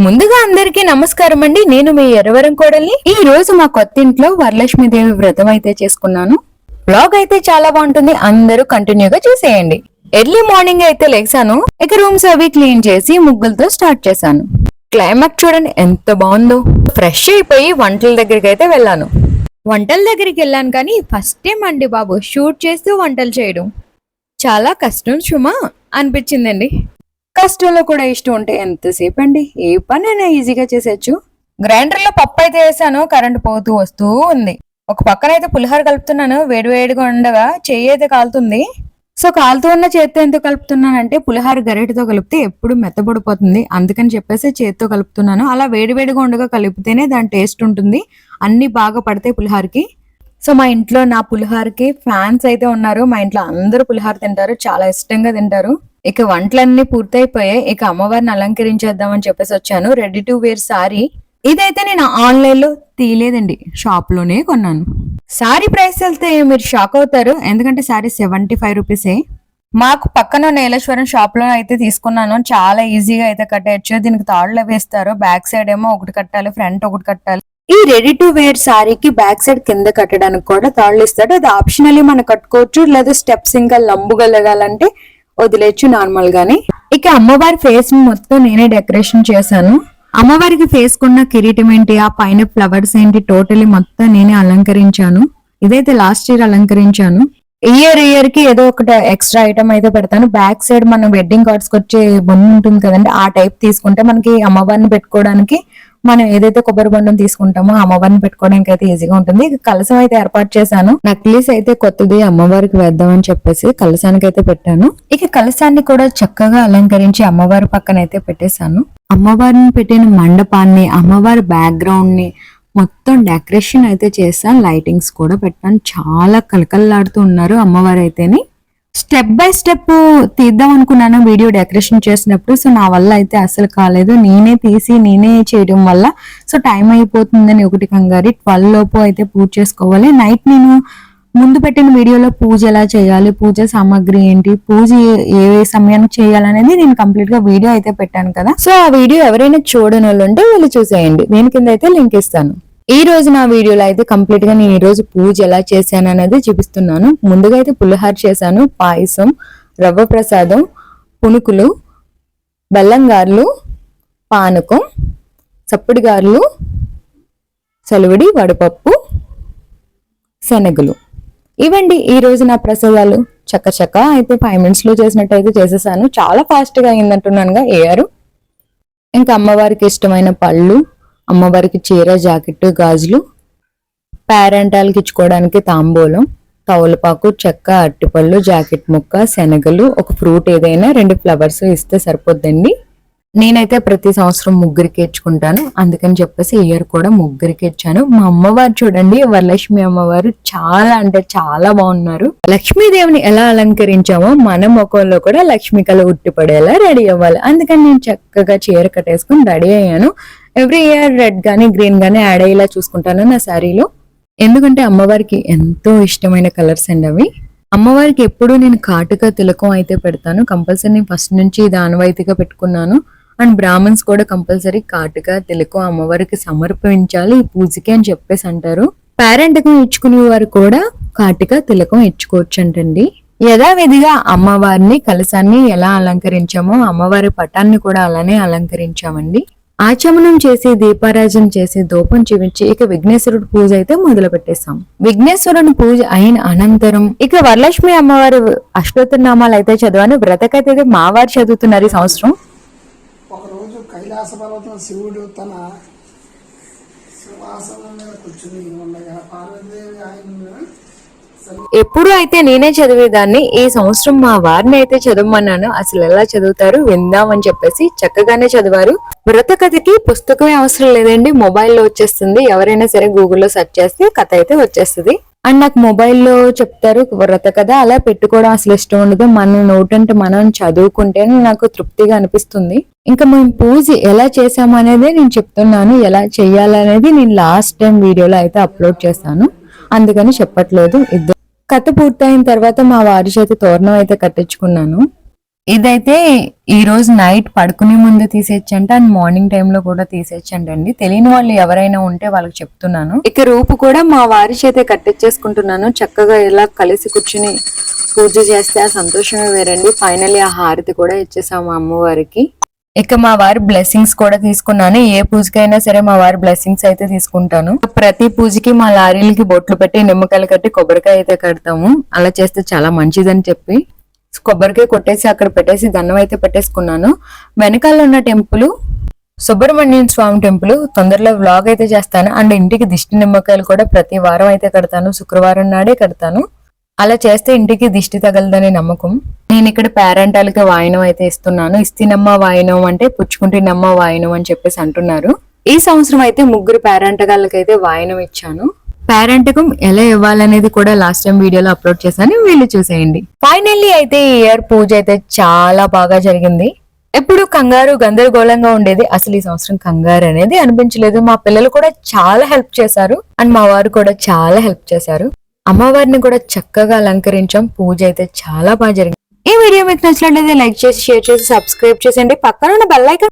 ముందుగా అందరికీ నమస్కారం అండి. నేను మీ ఎర్రవరం కోడల్ని. ఈ రోజు మా కొత్త ఇంట్లో వరలక్ష్మీదేవి వ్రతం అయితే చేసుకున్నాను. బ్లాగ్ అయితే చాలా బాగుంటుంది, అందరూ కంటిన్యూగా చూసేయండి. ఎర్లీ మార్నింగ్ అయితే లేచాను. ఇక రూమ్స్ అవి క్లీన్ చేసి ముగ్గులతో స్టార్ట్ చేశాను. క్లైమాక్స్ చూడండి ఎంత బాగుందో. ఫ్రెష్ అయిపోయి వంటల దగ్గరికి అయితే వెళ్ళాను. వంటల దగ్గరికి వెళ్ళాను కానీ ఫస్ట్ టైం అండి బాబు షూట్ చేస్తూ వంటలు చేయడం చాలా కష్టం సుమా అనిపించిందండి. కష్టంలో కూడా ఇష్టం ఉంటే ఎంతసేపు అండి, ఏ పనైనా ఈజీగా చేసేయచ్చు. గ్రైండర్ లో పప్పు అయితే వేసాను, కరెంట్ పోతూ వస్తూ ఉంది. ఒక పక్కన అయితే పులిహోర కలుపుతున్నాను. వేడివేడిగా ఉండగా చెయ్యి అయితే కాలుతుంది. సో కాలుతూ ఉన్న చేత్తో ఎందుకు కలుపుతున్నానంటే పులిహోర గరిటెతో కలిపితే ఎప్పుడు మెత్తబడిపోతుంది, అందుకని చెప్పేసి చేత్తో కలుపుతున్నాను. అలా వేడివేడిగా ఉండగా కలిపితేనే దాని టేస్ట్ ఉంటుంది, అన్ని బాగా పడతాయి పులిహోరకి. సో మా ఇంట్లో నా పులిహోరకి ఫ్యాన్స్ అయితే ఉన్నారు. మా ఇంట్లో అందరూ పులిహోర తింటారు, చాలా ఇష్టంగా తింటారు. ఇక వంటలన్నీ పూర్తయిపోయాయి. ఇక అమ్మవారిని అలంకరించేద్దామని చెప్పేసి వచ్చాను. రెడీ టు వేర్ సారీ ఇదైతే నేను ఆన్లైన్ లో తీయలేదండి, షాప్ లోనే కొన్నాను. సారీ ప్రైస్ వెళ్తే మీరు షాక్ అవుతారు, ఎందుకంటే సారీ 75 రూపీసే. మాకు పక్కన నీలేశ్వరం షాప్ లో అయితే తీసుకున్నాను. చాలా ఈజీగా అయితే కట్టేయచ్చు. దీనికి తాడులు వేస్తారు. బ్యాక్ సైడ్ ఏమో ఒకటి కట్టాలి, ఫ్రంట్ ఒకటి కట్టాలి. ఈ రెడీ టు వేర్ సారీకి బ్యాక్ సైడ్ కింద కట్టడానికి కూడా తాళ్ళు ఇస్తాడు. అది ఆప్షనల్లీ మనం కట్టుకోవచ్చు, లేదా స్టెప్స్ ఇంకా లంబుగలగాలంటే వదిలేచ్చు నార్మల్ గాని. ఇక అమ్మవారి ఫేస్ మొత్తం నేనే డెకరేషన్ చేశాను. అమ్మవారికి ఫేస్ కున్న కిరీటం ఏంటి, ఆ పైన ఫ్లవర్స్ ఏంటి, టోటలీ మొత్తం నేనే అలంకరించాను. ఇదైతే లాస్ట్ ఇయర్ అలంకరించాను. ఇయర్ కి ఏదో ఒకటి ఎక్స్ట్రా ఐటమ్ అయితే పెడతాను. బ్యాక్ సైడ్ మనం వెడ్డింగ్ కార్డ్స్ కి వచ్చే బొమ్మ ఉంటుంది కదండి, ఆ టైప్ తీసుకుంటే మనకి అమ్మవారిని పెట్టుకోవడానికి, మనం ఏదైతే కొబ్బరి బొండం తీసుకుంటామో అమ్మవారిని పెట్టుకోవడానికి అయితే ఈజీగా ఉంటుంది. కలసం అయితే ఏర్పాటు చేశాను. నక్లీస్ అయితే కొత్తది అమ్మవారికి వేద్దామని చెప్పేసి కలసానికి అయితే పెట్టాను. ఇక కలసాన్ని కూడా చక్కగా అలంకరించి అమ్మవారి పక్కన అయితే పెట్టేశాను. అమ్మవారిని పెట్టిన మండపాన్ని, అమ్మవారి బ్యాక్గ్రౌండ్ ని మొత్తం డెకరేషన్ అయితే చేశాను. లైటింగ్స్ కూడా పెట్టాను. చాలా కలకల్లాడుతూ ఉన్నారు అమ్మవారు అయితేని. స్టెప్ బై స్టెప్ తీద్దాం అనుకున్నాను వీడియో డెకరేషన్ చేసినప్పుడు. సో నా వల్ల అయితే అసలు కాలేదు. నేనే తీసి నేనే చేయడం వల్ల సో టైం అయిపోతుందని ఒకటి కంగారి. 12 లోపు అయితే పూజ చేసుకోవాలి. నైట్ నేను ముందు పెట్టిన వీడియోలో పూజ ఎలా చేయాలి, పూజ సామాగ్రి ఏంటి, పూజ ఏ సమయానికి చేయాలనేది నేను కంప్లీట్ గా వీడియో అయితే పెట్టాను కదా. సో ఆ వీడియో ఎవరైనా చూడని వాళ్ళు ఉంటే వెళ్ళి చూసేయండి. దీని కింద అయితే లింక్ ఇస్తాను. ఈ రోజు నా వీడియోలో అయితే కంప్లీట్ గా నేను ఈ రోజు పూజ ఎలా చేశాను అనేది చూపిస్తున్నాను. ముందుగా అయితే పులిహోర చేశాను, పాయసం, రవ్వ ప్రసాదం, పునుకులు, బెల్లం గారెలు, పానకం, చప్పుడు గారెలు, సలివిడి, వడపప్పు, శనగలు. ఇవండి ఈ రోజు నా ప్రసాదాలు. చక్క అయితే 5 minutes లో చేసినట్టు అయితే చేసేసాను. చాలా ఫాస్ట్ గా అయిందంటున్నానుగా ఏఆర్. ఇంకా అమ్మవారికి ఇష్టమైన పళ్ళు, అమ్మవారికి చీర, జాకెట్, గాజులు, పేరెంటాలకి ఇచ్చుకోవడానికి తాంబూలం, తవలపాకు, చెక్క, అట్టిపళ్ళు, జాకెట్ ముక్క, శనగలు, ఒక ఫ్రూట్ ఏదైనా 2 ఫ్లవర్స్ ఇస్తే సరిపోద్దండి. నేనైతే ప్రతి సంవత్సరం ముగ్గురికి ఇచ్చుకుంటాను, అందుకని చెప్పేసి ఇయర్ కూడా ముగ్గురికి ఇచ్చాను. మా అమ్మవారు చూడండి, వరలక్ష్మి అమ్మవారు చాలా అంటే చాలా బాగున్నారు. లక్ష్మీదేవిని ఎలా అలంకరించామో మన ముఖంలో కూడా లక్ష్మీ కళ ఉట్టిపడేలా రెడీ అవ్వాలి. అందుకని నేను చక్కగా చీర కట్టేసుకుని రెడీ అయ్యాను. ఎవ్రీ ఇయర్ రెడ్ గానీ గ్రీన్ గానీ యాడ్ అయ్యేలా చూసుకుంటాను నా శారీలో, ఎందుకంటే అమ్మవారికి ఎంతో ఇష్టమైన కలర్స్ అండి అవి. అమ్మవారికి ఎప్పుడు నేను కాటుక తిలకం అయితే పెడతాను కంపల్సరీ. ఫస్ట్ నుంచి ఇది ఆనవాయితీగా పెట్టుకున్నాను. అండ్ బ్రాహ్మణ్స్ కూడా కంపల్సరీ కాటుక తిలకం అమ్మవారికి సమర్పించాలి ఈ పూజకి అని చెప్పేసి అంటారు. పేరెంట్కి ఇచ్చుకునే వారు కూడా కాటుక తిలకం ఇచ్చుకోవచ్చు అంటండి. యథావిధిగా అమ్మవారిని కలశాన్ని ఎలా అలంకరించామో అమ్మవారి పటాన్ని కూడా అలానే అలంకరించామండి. ఆచమనం చేసి దీపారాజన చేసి ధూపం చూపించి ఇక విఘ్నేశ్వరుడు పూజ అయితే మొదలు పెట్టేస్తాం. విఘ్నేశ్వరుని పూజ అయిన అనంతరం ఇక వరలక్ష్మి అమ్మవారి అష్టోత్తరనామాలు అయితే చదివాను. వ్రతకైతే అయితే మా వారు చదువుతున్నారు ఈ సంవత్సరం. ఒకరోజు కైలాస పర్వతం శివుడు తన సింహాసనం మీద కూర్చుని ఉండగా పార్వతీదేవి ఆయన ఎప్పుడు అయితే నేనే చదివేదాన్ని, ఈ సంవత్సరం మా వారిని అయితే చదవమన్నాను. అసలు ఎలా చదువుతారు విందామని చెప్పేసి చక్కగానే చదివారు. వ్రత కథకి పుస్తకమే అవసరం లేదండి, మొబైల్లో వచ్చేస్తుంది. ఎవరైనా సరే గూగుల్లో సెర్చ్ చేస్తే కథ అయితే వచ్చేస్తుంది. అండ్ నాకు మొబైల్లో చెప్తారు వ్రత కథ, అలా పెట్టుకోవడం అసలు ఇష్టం ఉండదు. మన నోటంటే మనం చదువుకుంటేనే నాకు తృప్తిగా అనిపిస్తుంది. ఇంకా మేము పూజ ఎలా చేసాము అనేది నేను చెప్తున్నాను. ఎలా చెయ్యాలనేది నేను లాస్ట్ టైం వీడియోలో అయితే అప్లోడ్ చేస్తాను, అందుకని చెప్పట్లేదు. కథ పూర్తయిన తర్వాత మా వారి చేతి తోరణం అయితే కట్టించుకున్నాను. ఇదైతే ఈ రోజు నైట్ పడుకునే ముందు తీసేయచ్చంట అండ్ మార్నింగ్ టైమ్ లో కూడా తీసేయచ్చండి. తెలియని వాళ్ళు ఎవరైనా ఉంటే వాళ్ళకి చెప్తున్నాను. ఇక రూపు కూడా మా వారి చేతే కట్టించేసుకుంటున్నాను. చక్కగా ఇలా కలిసి కూర్చుని పూజ చేస్తే ఆ సంతోషమే వేరండి. ఫైనల్లీ ఆ హారతి కూడా ఇచ్చేసాము అమ్మవారికి. ఇక మా వారి బ్లెస్సింగ్స్ కూడా తీసుకున్నాను. ఏ పూజకైనా సరే మా వారి బ్లెస్సింగ్స్ అయితే తీసుకుంటాను. ప్రతి పూజకి మా లారీలకి బొట్లు పెట్టి నిమ్మకాయలు కట్టి కొబ్బరికాయ అయితే కడతాము. అలా చేస్తే చాలా మంచిదని చెప్పి కొబ్బరికాయ కొట్టేసి అక్కడ పెట్టేసి దండం అయితే పెట్టేసుకున్నాను. వెనకాల ఉన్న టెంపుల్ సుబ్రహ్మణ్యం స్వామి టెంపుల్. తొందరలో వ్లాగ్ అయితే చేస్తాను. అండ్ ఇంటికి దిష్టి నిమ్మకాయలు కూడా ప్రతి వారం అయితే కడతాను. శుక్రవారం నాడే కడతాను. అలా చేస్తే ఇంటికి దిష్టి తగలదనే నమ్మకం. నేను ఇక్కడ పేరెంటాలకి వాయినం అయితే ఇస్తున్నాను. ఇస్తినమ్మ వాయినం అంటే పుచ్చుకుంటున్నమ్మ వాయినం అని చెప్పేసి అంటున్నారు. ఈ సంవత్సరం అయితే 3 పేరెంటగాళ్ళకైతే వాయినం ఇచ్చాను. పేరెంటకం ఎలా ఇవ్వాలనేది కూడా లాస్ట్ టైం వీడియోలో అప్లోడ్ చేశాను, వీళ్ళు చూసేయండి. ఫైనల్లీ అయితే ఈ ఇయర్ పూజ అయితే చాలా బాగా జరిగింది. ఎప్పుడు కంగారు గందరగోళంగా ఉండేది, అసలు ఈ సంవత్సరం కంగారు అనేది అనిపించలేదు. మా పిల్లలు కూడా చాలా హెల్ప్ చేశారు అండ్ మా వారు కూడా చాలా హెల్ప్ చేశారు. అమ్మవారిని కూడా చక్కగా అలంకరించాం. పూజ అయితే చాలా బాగా జరిగింది. ఈ వీడియో మీకు నచ్చినట్లయితే లైక్ చేసి షేర్ చేసి సబ్స్క్రైబ్ చేసేయండి. పక్కన ఉన్న బెల్ ఐకాన్